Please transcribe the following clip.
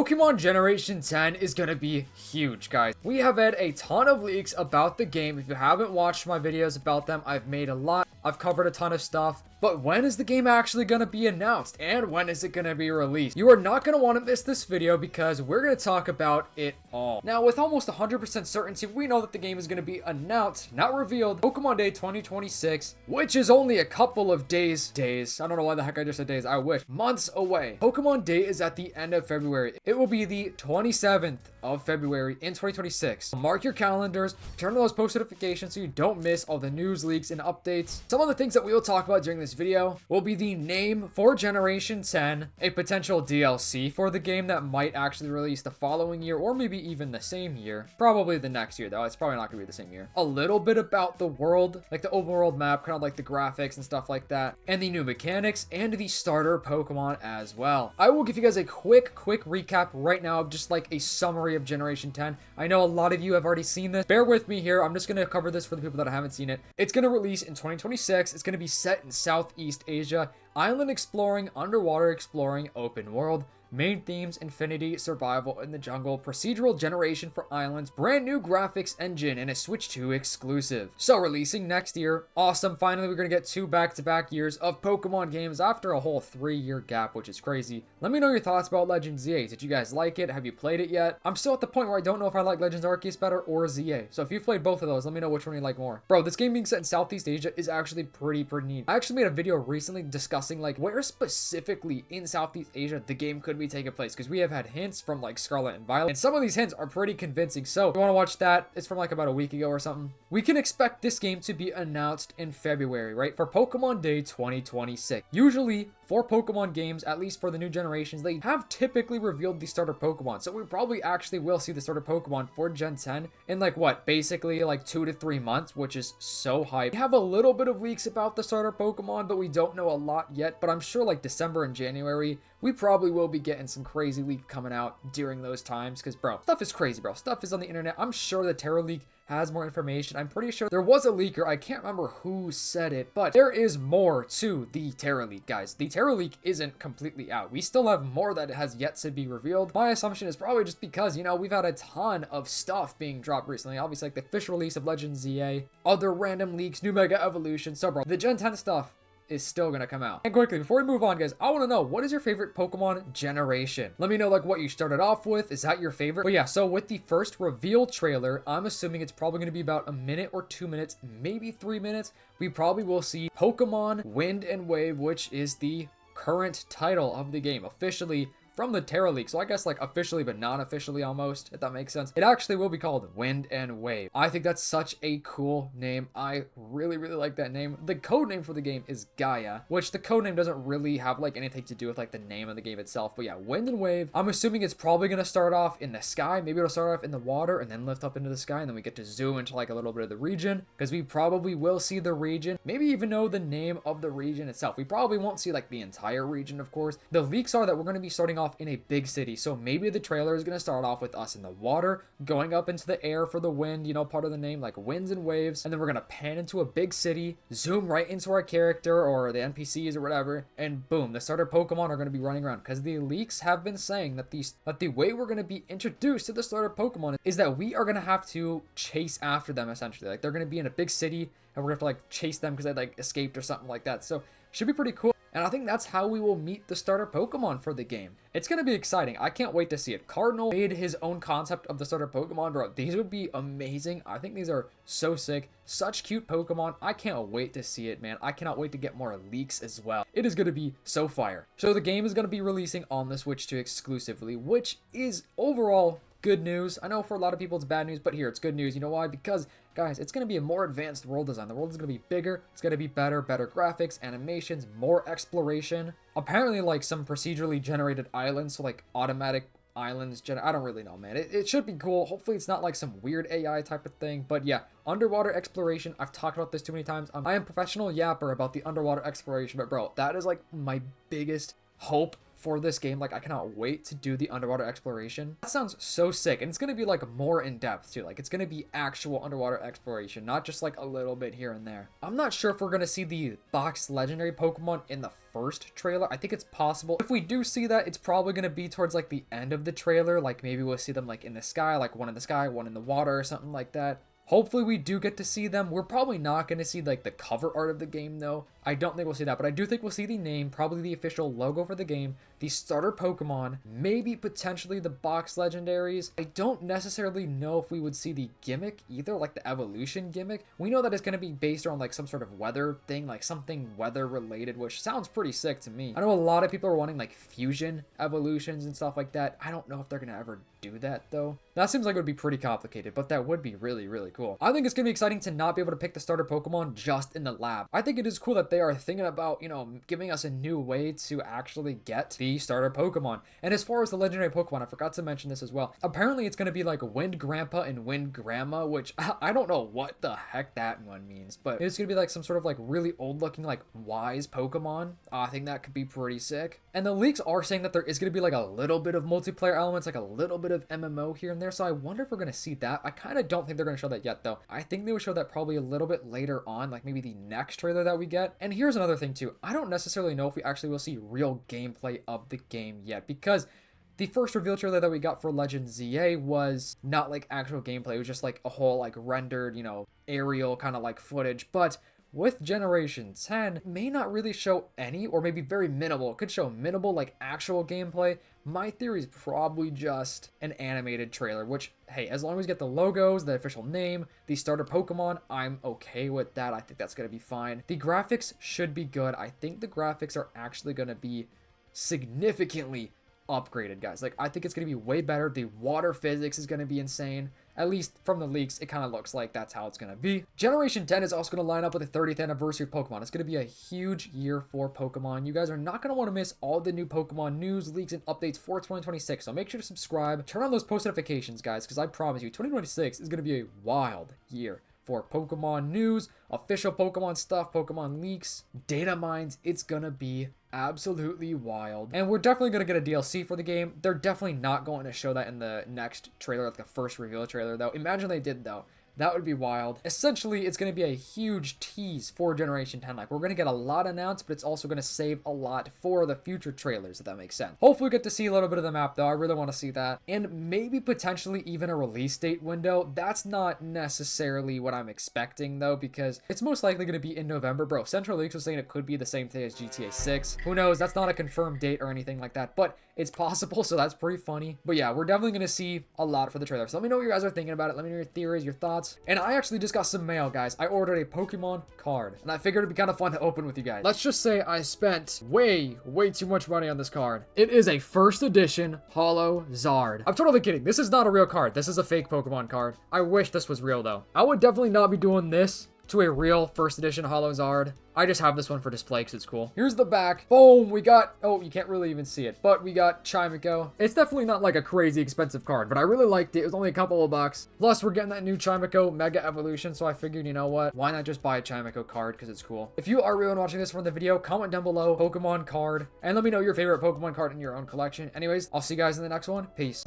Pokemon Generation 10 is gonna be huge, guys. We have had a ton of leaks about the game. If you haven't watched my videos about them, I've made a lot. I've covered a ton of stuff. But when is the game actually gonna be announced? And when is it gonna be released? You are not gonna want to miss this video because we're gonna talk about it all. Now, with almost 100% certainty, we know that the game is gonna be announced, not revealed, Pokemon Day 2026, which is only a couple of days. I don't know why the heck I just said days. I wish. Months away. Pokemon Day is at the end of February. It will be the 27th of February in 2026. Mark your calendars, turn on those post notifications so you don't miss all the news, leaks, and updates. Some of the things that we will talk about during this video will be the name for Generation 10, a potential DLC for the game that might actually release the following year or maybe even the same year. Probably the next year though. It's probably not gonna be the same year. A little bit about the world, like the open world map, kind of like the graphics and stuff like that, and the new mechanics and the starter Pokemon as well. I will give you guys a quick recap right now of just like a summary of Generation 10. I know a lot of you have already seen this. Bear with me here. I'm just gonna cover this for the people that haven't seen it. It's gonna release in 2026. It's gonna be set in Southeast Asia, island exploring, underwater exploring, open world. Main themes: infinity, survival in the jungle, procedural generation for islands, brand new graphics engine, and a Switch 2 exclusive. So releasing next year. Awesome. Finally, we're going to get 2 back-to-back years of Pokemon games after a whole 3-year gap, which is crazy. Let me know your thoughts about Legends ZA. Did you guys like it? Have you played it yet? I'm still at the point where I don't know if I like Legends Arceus better or ZA. So if you've played both of those, let me know which one you like more. Bro, this game being set in Southeast Asia is actually pretty neat. I actually made a video recently discussing like where specifically in Southeast Asia the game could be taking place, because we have had hints from like Scarlet and Violet, and some of these hints are pretty convincing. So if you want to watch that, it's from like about a week ago or something. We can expect this game to be announced in February, right? For Pokemon Day 2026. Usually for Pokemon games, at least for the new generations, they have typically revealed the starter Pokemon. So we probably actually will see the starter Pokemon for Gen 10 in like what? Basically like 2 to 3 months, which is so hype. We have a little bit of leaks about the starter Pokemon, but we don't know a lot yet. But I'm sure like December and January, we probably will be getting some crazy leak coming out during those times, because bro, stuff is crazy, bro. Stuff is on the internet. I'm sure the Terra Leak has more information. I'm pretty sure there was a leaker. I can't remember who said it, but there is more to the Terra Leak, guys. The Terra Leak isn't completely out. We still have more that has yet to be revealed. My assumption is probably just because, you know, we've had a ton of stuff being dropped recently. Obviously, like the official release of Legends ZA, other random leaks, new Mega Evolution. So bro, the Gen 10 stuff is still gonna come out. And quickly, before we move on, guys, I want to know, what is your favorite Pokemon generation? Let me know like what you started off with. Is that your favorite? But yeah, so with the first reveal trailer, I'm assuming it's probably gonna be about a minute or 2 minutes, maybe 3 minutes. We probably will see Pokemon Wind and Wave, which is the current title of the game, officially from the Terra Leak. So I guess like officially but non-officially almost, if that makes sense. It actually will be called Wind and Wave. I think that's such a cool name. I really like that name. The code name for the game is Gaia, which the code name doesn't really have like anything to do with like the name of the game itself. But yeah, Wind and Wave. I'm assuming it's probably going to start off in the sky. Maybe it'll start off in the water and then lift up into the sky, and then we get to zoom into like a little bit of the region, because we probably will see the region, maybe even know the name of the region itself. We probably won't see like the entire region, of course. The leaks are that we're going to be starting off in a big city. So maybe the trailer is going to start off with us in the water, going up into the air for the wind, you know, part of the name, like winds and waves. And then we're going to pan into a big city, zoom right into our character or the NPCs or whatever. And boom, the starter Pokemon are going to be running around, because the leaks have been saying that the way we're going to be introduced to the starter Pokemon is that we are going to have to chase after them, essentially. Like they're going to be in a big city and we're going to have to like chase them because they like escaped or something like that. So should be pretty cool. And I think that's how we will meet the starter Pokemon for the game. It's going to be exciting. I can't wait to see it. Cardinal made his own concept of the starter Pokemon, bro. These would be amazing. I think these are so sick. Such cute Pokemon. I can't wait to see it, man. I cannot wait to get more leaks as well. It is going to be so fire. So the game is going to be releasing on the Switch 2 exclusively, which is overall good news. I know for a lot of people it's bad news, but here it's good news. You know why? Because guys, it's going to be a more advanced world design. The world is going to be bigger. It's going to be better graphics, animations, more exploration. Apparently like some procedurally generated islands, so like automatic islands. I don't really know, man. It should be cool. Hopefully it's not like some weird AI type of thing. But yeah, underwater exploration. I've talked about this too many times. I am professional yapper about the underwater exploration, but bro, that is like my biggest hope for this game. Like, I cannot wait to do the underwater exploration. That sounds so sick. And it's going to be like more in depth too. Like, it's going to be actual underwater exploration, not just like a little bit here and there. I'm not sure if we're going to see the box legendary Pokemon in the first trailer. I think it's possible. If we do see that, it's probably going to be towards like the end of the trailer. Like, maybe we'll see them like in the sky, like one in the sky, one in the water or something like that. Hopefully we do get to see them. We're probably not going to see like the cover art of the game though. I don't think we'll see that, but I do think we'll see the name, probably the official logo for the game, the starter Pokemon, maybe potentially the box legendaries. I don't necessarily know if we would see the gimmick either, like the evolution gimmick. We know that it's going to be based around like some sort of weather thing, like something weather related, which sounds pretty sick to me. I know a lot of people are wanting like fusion evolutions and stuff like that. I don't know if they're going to ever do that though. That seems like it would be pretty complicated, but that would be really, really cool. I think it's going to be exciting to not be able to pick the starter Pokemon just in the lab. I think it is cool that they are thinking about, you know, giving us a new way to actually get the starter Pokemon. And as far as the legendary Pokemon, I forgot to mention this as well. Apparently it's going to be like Wind Grandpa and Wind Grandma, which I don't know what the heck that one means, but it's going to be like some sort of like really old looking, like wise Pokemon. I think that could be pretty sick. And the leaks are saying that there is going to be like a little bit of multiplayer elements, like a little bit of MMO here and there. So I wonder if we're going to see that. I kind of don't think they're going to show that yet though. I think they would show that probably a little bit later on, like maybe the next trailer that we get. And here's another thing too. I don't necessarily know if we actually will see real gameplay of the game yet, because the first reveal trailer that we got for Legend ZA was not like actual gameplay. It was just like a whole like rendered, you know, aerial kind of like footage. But with Generation 10, it may not really show any, or maybe very minimal. It could show minimal like actual gameplay. My theory is probably just an animated trailer, which, hey, as long as we get the logos, the official name, the starter Pokemon, I'm okay with that. I think that's going to be fine. The graphics should be good. I think the graphics are actually going to be significantly upgraded, guys. Like, I think it's going to be way better. The water physics is going to be insane. At least from the leaks, it kind of looks like that's how it's going to be. Generation 10 is also going to line up with the 30th anniversary of Pokemon. It's going to be a huge year for Pokemon. You guys are not going to want to miss all the new Pokemon news, leaks, and updates for 2026. So make sure to subscribe. Turn on those post notifications, guys, because I promise you, 2026 is going to be a wild year for Pokemon news, official Pokemon stuff, Pokemon leaks, data mines. It's going to be absolutely wild. And we're definitely going to get a DLC for the game. They're definitely not going to show that in the next trailer, like the first reveal trailer, though. Imagine they did, though. That would be wild. Essentially, it's going to be a huge tease for Generation 10. Like, we're going to get a lot announced, but it's also going to save a lot for the future trailers, if that makes sense. Hopefully, we get to see a little bit of the map, though. I really want to see that. And maybe potentially even a release date window. That's not necessarily what I'm expecting, though, because it's most likely going to be in November. Bro, Central Leaks was saying it could be the same day as GTA 6. Who knows? That's not a confirmed date or anything like that, but it's possible, so that's pretty funny. But yeah, we're definitely going to see a lot for the trailer. So let me know what you guys are thinking about it. Let me know your theories, your thoughts. And I actually just got some mail, guys. I ordered a Pokemon card, and I figured it'd be kind of fun to open with you guys. Let's just say I spent way too much money on this card. It is a first edition Holo Zard. I'm totally kidding. This is not a real card. This is a fake Pokemon card. I wish this was real, though. I would definitely not be doing this to a real first edition Holo Zard. I just have this one for display because it's cool. Here's the back. Boom, we got, oh, you can't really even see it, but we got Chimico. It's definitely not like a crazy expensive card, but I really liked it. It was only a couple of bucks. Plus, we're getting that new Chimico Mega Evolution, so I figured, you know what? Why not just buy a Chimico card because it's cool? If you are real and watching this from the video, comment down below Pokemon card, and let me know your favorite Pokemon card in your own collection. Anyways, I'll see you guys in the next one. Peace.